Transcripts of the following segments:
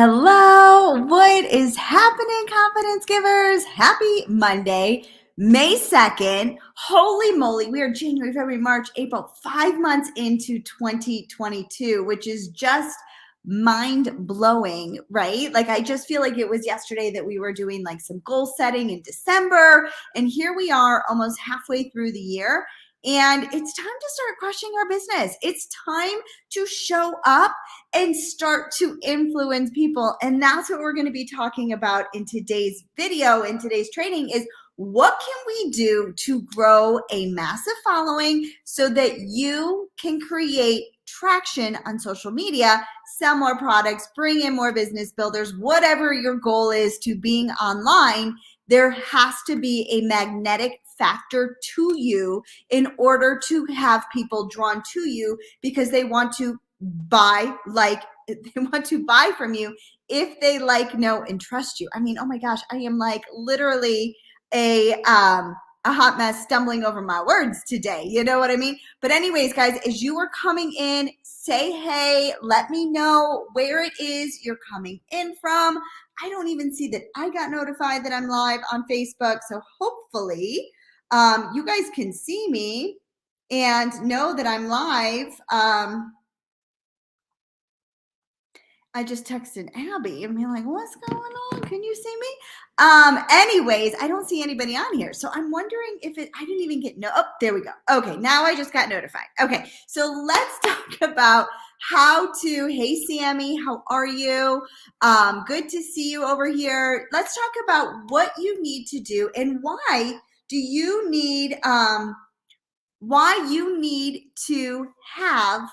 Hello, what is happening, confidence givers? Happy Monday, May 2nd. Holy moly, we are January, February, March, April, 5 months into 2022, which is just mind blowing, right? Like, I just feel like it was yesterday that we were doing like some goal setting in December, and here we are almost halfway through the year. And it's time to start crushing our business. It's time to show up and start to influence people. And that's what we're going to be talking about in today's video, in today's training, is what can we do to grow a massive following so that you can create traction on social media, sell more products, bring in more business builders, whatever your goal is to being online. There has to be a magnetic factor to you in order to have people drawn to you because they want to buy, they want to buy from you if they like, know, and trust you. I mean, oh my gosh, I am like literally a hot mess stumbling over my words today. You know what I mean? But anyways, guys, as you are coming in, say hey, let me know where it is you're coming in from. I don't even see that I got notified that I'm live on Facebook. So hopefully you guys can see me and know that I'm live. I just texted Abby and being like, what's going on? Can you see me? Anyways, I don't see anybody on here. So I'm wondering if I didn't even get, oh, there we go. Okay, now I just got notified. Okay, so let's talk about how to, hey, Sammy, how are you? Good to see you over here. Let's talk about what you need to do and why do you need, to have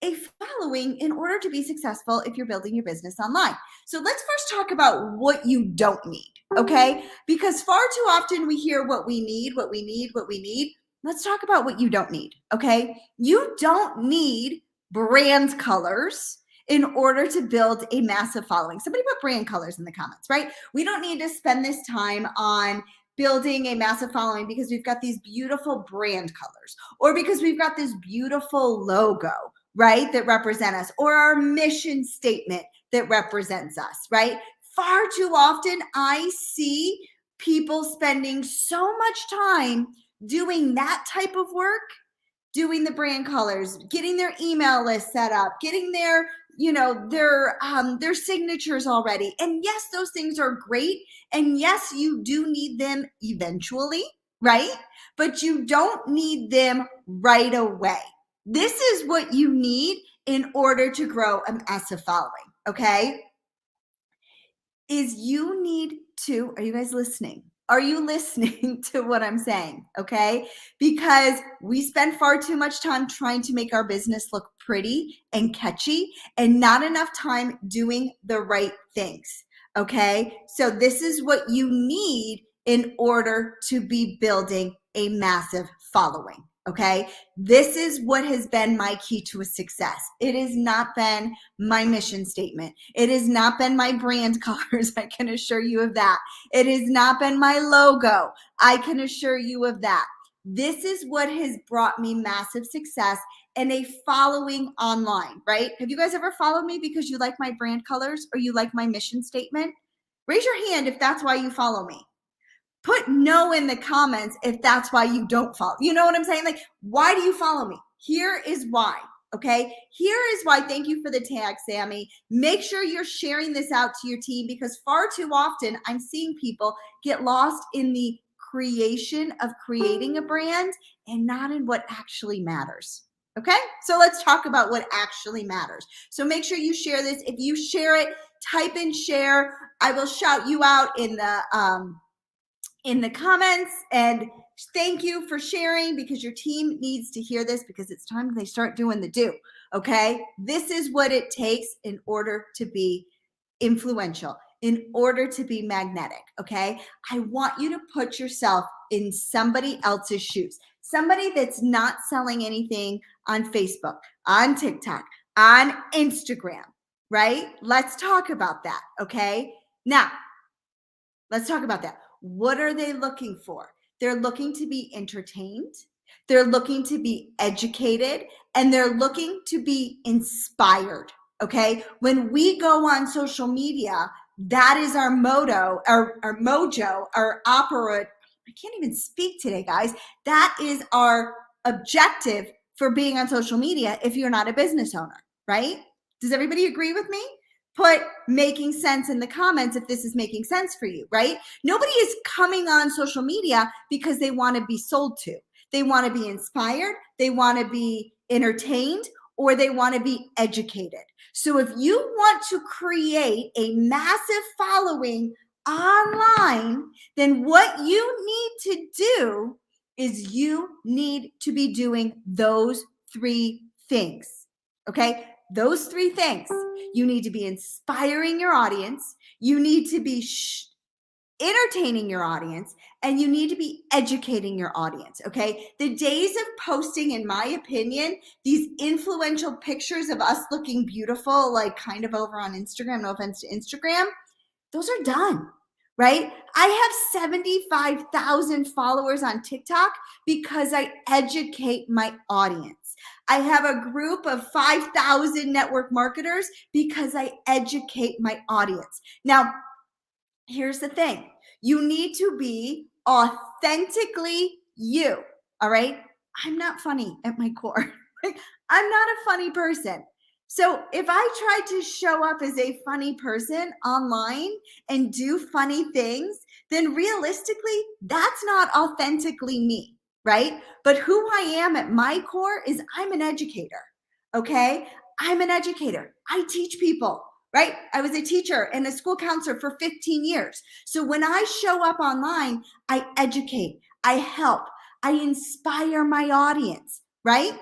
a following in order to be successful if you're building your business online. So let's first talk about what you don't need, okay? Because far too often we hear what we need, what we need, what we need. Let's talk about what you don't need, okay? You don't need brand colors in order to build a massive following. Somebody put brand colors in the comments, right? We don't need to spend this time on building a massive following because we've got these beautiful brand colors or because we've got this beautiful logo, right, that represent us, or our mission statement that represents us, right? Far too often I see people spending so much time doing that type of work, doing the brand colors, getting their email list set up, getting their their signatures already. And yes, those things are great. And yes, you do need them eventually, right? But you don't need them right away. This is what you need in order to grow a massive following, okay? Is you need to, are you guys listening? Are you listening to what I'm saying? Okay. Because we spend far too much time trying to make our business look pretty and catchy and not enough time doing the right things. Okay. So this is what you need in order to be building a massive following. Okay. This is what has been my key to a success. It has not been my mission statement. It has not been my brand colors. I can assure you of that. It has not been my logo. I can assure you of that. This is what has brought me massive success and a following online, right? Have you guys ever followed me because you like my brand colors or you like my mission statement? Raise your hand if that's why you follow me. Put no in the comments if that's why you don't follow. You know what I'm saying? Like, why do you follow me? Here is why. Okay, here is why. Thank you for the tag, Sammy. Make sure you're sharing this out to your team because far too often I'm seeing people get lost in the creation of creating a brand and not in what actually matters. Okay, so let's talk about what actually matters. So make sure you share this. If you share it, type in share. I will shout you out in the comments, and thank you for sharing because your team needs to hear this because it's time they start doing the do. Okay, this is what it takes in order to be influential, in order to be magnetic. Okay, I want you to put yourself in somebody else's shoes, somebody that's not selling anything on Facebook, on TikTok, on Instagram, right? Let's talk about that. Okay, now let's talk about that. What are they looking for? They're looking to be entertained. They're looking to be educated, and they're looking to be inspired. okay? When we go on social media, that is our motto, our mojo, our opera. I can't even speak today, guys. That is our objective for being on social media if you're not a business owner, right? Does everybody agree with me? Put making sense in the comments if this is making sense for you, right? Nobody is coming on social media because they want to be sold to. They want to be inspired, they want to be entertained, or they want to be educated. So if you want to create a massive following online, then what you need to do is you need to be doing those three things, okay? Those three things. You need to be inspiring your audience. You need to be entertaining your audience, and you need to be educating your audience, okay? The days of posting, in my opinion, these influential pictures of us looking beautiful, like kind of over on Instagram, no offense to Instagram, those are done, right? I have 75,000 followers on TikTok because I educate my audience. I have a group of 5,000 network marketers because I educate my audience. Now, here's the thing. You need to be authentically you, all right? I'm not funny at my core. I'm not a funny person. So if I try to show up as a funny person online and do funny things, then realistically, that's not authentically me, right? But who I am at my core is I'm an educator, okay? I'm an educator. I teach people, right? I was a teacher and a school counselor for 15 years. So when I show up online, I educate, I help, I inspire my audience, right?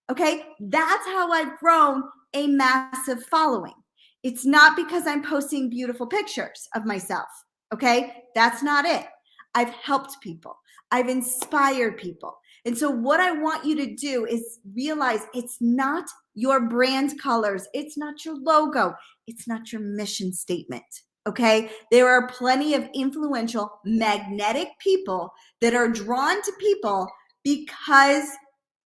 Okay, that's how I've grown a massive following. It's not because I'm posting beautiful pictures of myself, okay? That's not it. I've helped people. I've inspired people. And so what I want you to do is realize it's not your brand colors. It's not your logo. It's not your mission statement, okay? There are plenty of influential, magnetic people that are drawn to people because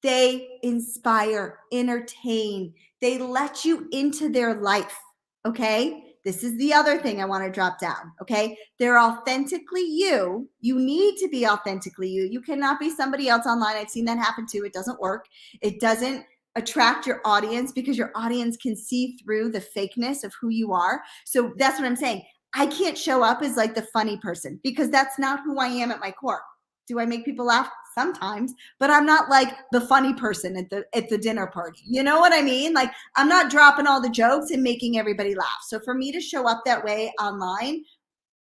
they inspire, entertain, they let you into their life, okay? This is the other thing I want to drop down, okay? They're authentically you. You need to be authentically you. You cannot be somebody else online. I've seen that happen too. It doesn't work. It doesn't attract your audience because your audience can see through the fakeness of who you are. So that's what I'm saying. I can't show up as like the funny person because that's not who I am at my core. Do I make people laugh? Sometimes, but I'm not like the funny person at the dinner party. You know what I mean? Like I'm not dropping all the jokes and making everybody laugh. So for me to show up that way online,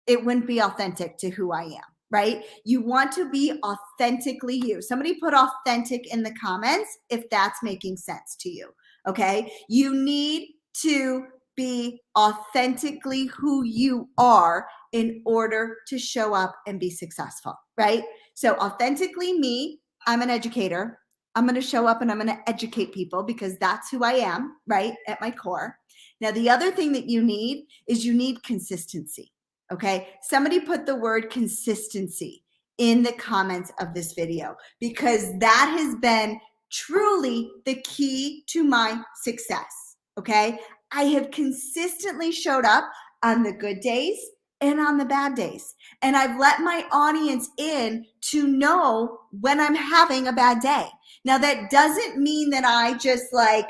it wouldn't be authentic to who I am, right? You want to be authentically you. Somebody put authentic in the comments if that's making sense to you, okay? You need to be authentically who you are in order to show up and be successful, right? So authentically me, I'm an educator. I'm going to show up and I'm going to educate people because that's who I am, right? At my core. Now, the other thing that you need is you need consistency. Okay. Somebody put the word consistency in the comments of this video because that has been truly the key to my success. Okay. I have consistently showed up on the good days and on the bad days. And I've let my audience in to know when I'm having a bad day. Now, that doesn't mean that I just like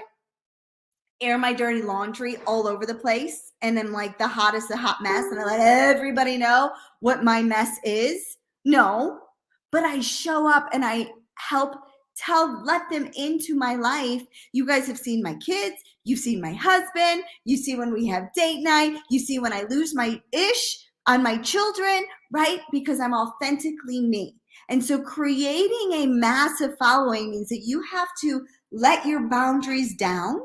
air my dirty laundry all over the place and I'm like the hottest, the hot mess, and I let everybody know what my mess is. No, but I show up and I help let them into my life. You guys have seen my kids, you've seen my husband, you see when we have date night, you see when I lose my ish on my children, right? Because I'm authentically me. And so creating a massive following means that you have to let your boundaries down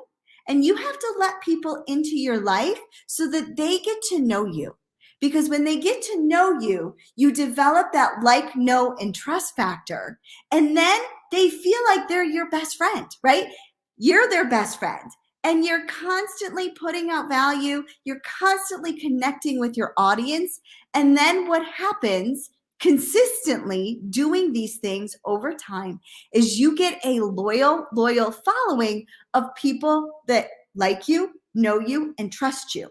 and you have to let people into your life so that they get to know you. Because when they get to know you, you develop that like, know, and trust factor. And then they feel like they're your best friend, right? You're their best friend. And you're constantly putting out value. You're constantly connecting with your audience. And then what happens consistently doing these things over time is you get a loyal following of people that like you, know you, and trust you,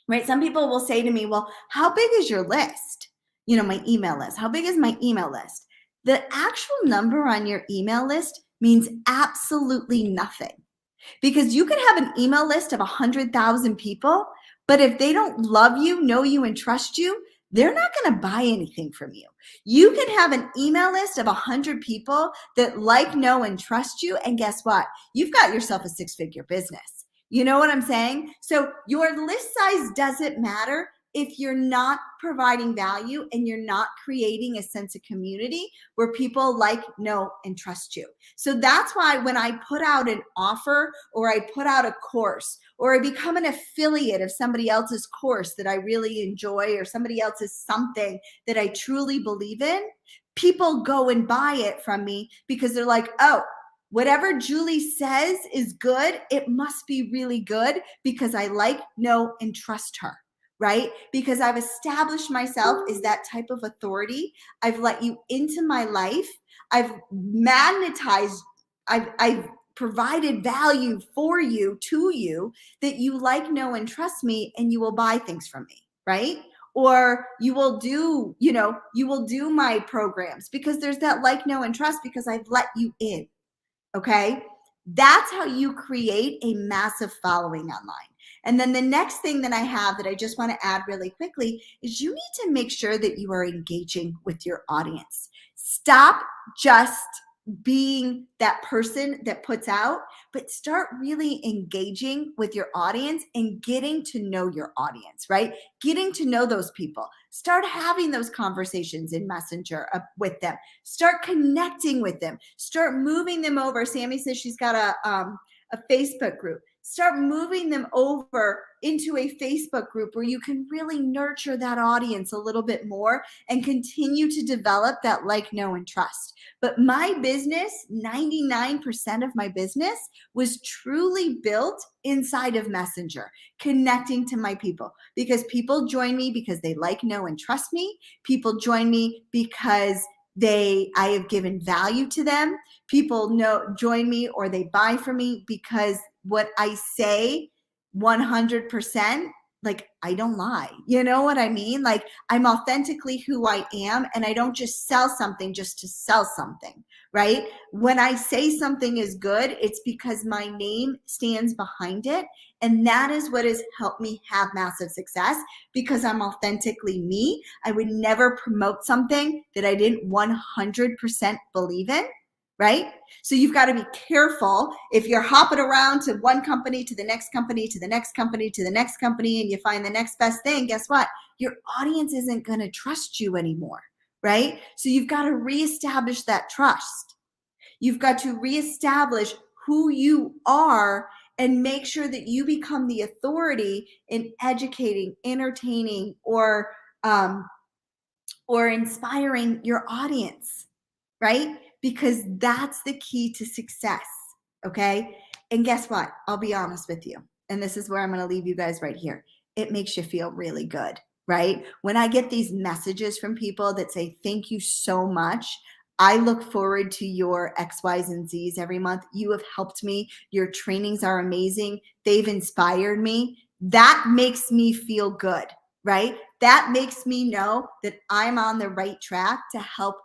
right? Some people will say to me, well, how big is your list? My email list. How big is my email list? The actual number on your email list means absolutely nothing, because you could have an email list of 100,000 people, but if they don't love you, know you, and trust you, they're not going to buy anything from you. You can have an email list of 100 people that like, know, and trust you, and guess what? You've got yourself a six-figure business. You know what I'm saying? So your list size doesn't matter if you're not providing value and you're not creating a sense of community where people like, know, and trust you. So that's why when I put out an offer, or I put out a course, or I become an affiliate of somebody else's course that I really enjoy, or somebody else's something that I truly believe in, people go and buy it from me because they're like, oh, whatever Julie says is good, it must be really good because I like, know, and trust her. Right? Because I've established myself as that type of authority. I've let you into my life. I've magnetized, I've provided value for you, to you, that you like, know, and trust me, and you will buy things from me, right? Or you will do, you will do my programs because there's that like, know, and trust because I've let you in. Okay? That's how you create a massive following online. And then the next thing that I have that I just want to add really quickly is you need to make sure that you are engaging with your audience. Stop just being that person that puts out, but start really engaging with your audience and getting to know your audience, right? Getting to know those people. Start having those conversations in Messenger with them. Start connecting with them. Start moving them over. Sammy says she's got a Facebook group. Start moving them over into a Facebook group where you can really nurture that audience a little bit more and continue to develop that like, know, and trust. But my business, 99% of my business was truly built inside of Messenger, connecting to my people, because people join me because they like, know, and trust me. People join me because I have given value to them. People join me, or they buy from me because what I say 100%, like, I don't lie. You know what I mean? Like, I'm authentically who I am, and I don't just sell something just to sell something, right? When I say something is good, it's because my name stands behind it. And that is what has helped me have massive success, because I'm authentically me. I would never promote something that I didn't 100% believe in. Right? So you've got to be careful if you're hopping around to one company, to the next company, to the next company, to the next company, and you find the next best thing. Guess what? Your audience isn't going to trust you anymore, right? So you've got to reestablish that trust. You've got to reestablish who you are and make sure that you become the authority in educating, entertaining, or inspiring your audience, right? Because that's the key to success, okay? And guess what? I'll be honest with you. And this is where I'm going to leave you guys right here. It makes you feel really good, right? When I get these messages from people that say, thank you so much. I look forward to your X, Y's, and Z's every month. You have helped me. Your trainings are amazing. They've inspired me. That makes me feel good, right? That makes me know that I'm on the right track to help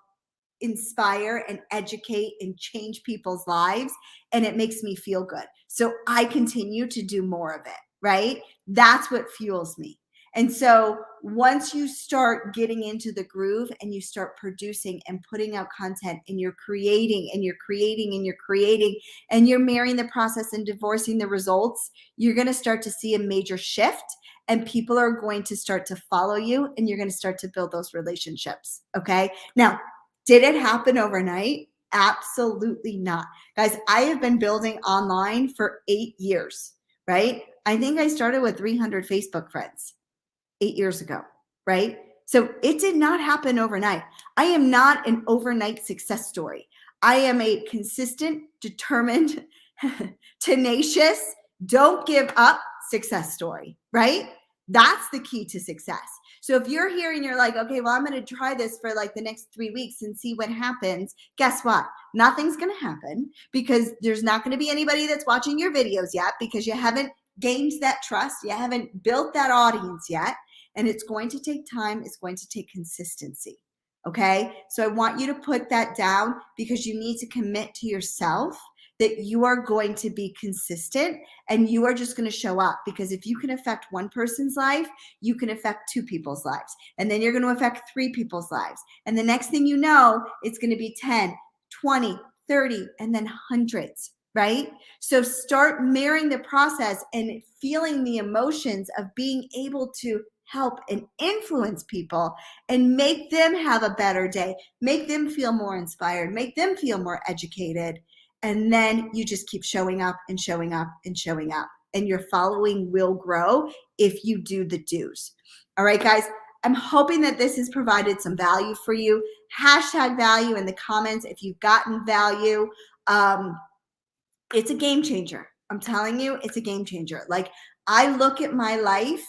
inspire and educate and change people's lives, and it makes me feel good. So I continue to do more of it, right? That's what fuels me. And so once you start getting into the groove and you start producing and putting out content, and you're creating and you're creating and you're creating, and you're marrying the process and divorcing the results, you're going to start to see a major shift, and people are going to start to follow you, and you're going to start to build those relationships. Okay. Now, did it happen overnight? Absolutely not. Guys, I have been building online for 8 years, right? I think I started with 300 Facebook friends 8 years ago, right? So it did not happen overnight. I am not an overnight success story. I am a consistent, determined, tenacious, don't give up success story, right? That's the key to success. So if you're here and you're like, okay, well, I'm going to try this for like the next 3 weeks and see what happens. Guess what? Nothing's going to happen, because there's not going to be anybody that's watching your videos yet, because you haven't gained that trust. You haven't built that audience yet. And it's going to take time. It's going to take consistency. Okay. So I want you to put that down because you need to commit to yourself that you are going to be consistent and you are just going to show up, because if you can affect one person's life, you can affect 2 people's lives. And then you're going to affect 3 people's lives. And the next thing you know, it's going to be 10, 20, 30, and then hundreds, right? So start mirroring the process and feeling the emotions of being able to help and influence people and make them have a better day, make them feel more inspired, make them feel more educated. And then you just keep showing up and showing up and showing up. And your following will grow if you do the do's. All right, guys, I'm hoping that this has provided some value for you. Hashtag value in the comments if you've gotten value. It's a game changer. I'm telling you, it's a game changer. Like, I look at my life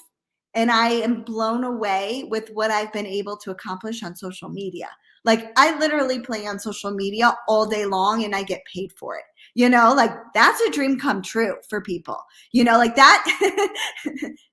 and I am blown away with what I've been able to accomplish on social media. Like, I literally play on social media all day long and I get paid for it. You know, like, that's a dream come true for people. You know, like that,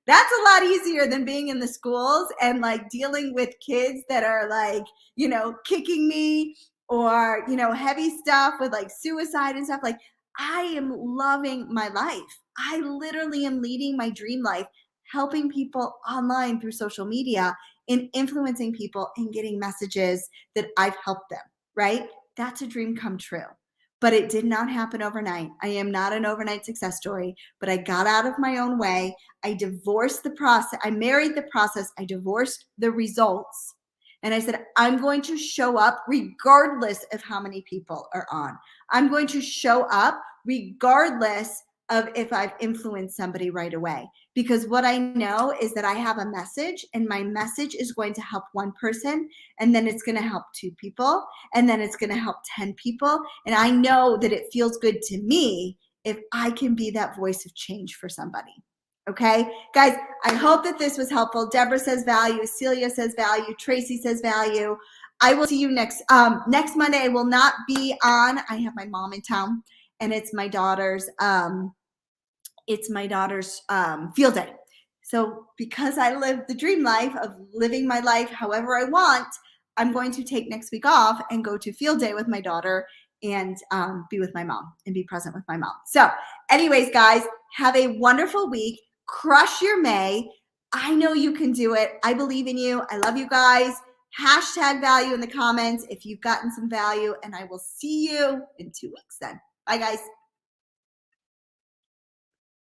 that's a lot easier than being in the schools and like dealing with kids that are like, you know, kicking me or, you know, heavy stuff with like suicide and stuff. Like, I am loving my life. I literally am leading my dream life, helping people online through social media and influencing people and getting messages that I've helped them, right? That's a dream come true. But it did not happen overnight. I am not an overnight success story, but I got out of my own way. I divorced the process. I married the process. I divorced the results. And I said, I'm going to show up regardless of how many people are on. I'm going to show up regardless of if I've influenced somebody right away. Because what I know is that I have a message, and my message is going to help one person, and then it's going to help 2 people, and then it's going to help 10 people. And I know that it feels good to me if I can be that voice of change for somebody. Okay, guys, I hope that this was helpful. Deborah says value. Celia says value. Tracy says value. I will see you next Monday. I will not be on. I have my mom in town, and it's my daughter's field day. So because I live the dream life of living my life however I want, I'm going to take next week off and go to field day with my daughter and be with my mom and be present with my mom. So anyways, guys, have a wonderful week. Crush your May. I know you can do it. I believe in you. I love you guys. Hashtag value in the comments if you've gotten some value, and I will see you in 2 weeks then. Bye, guys.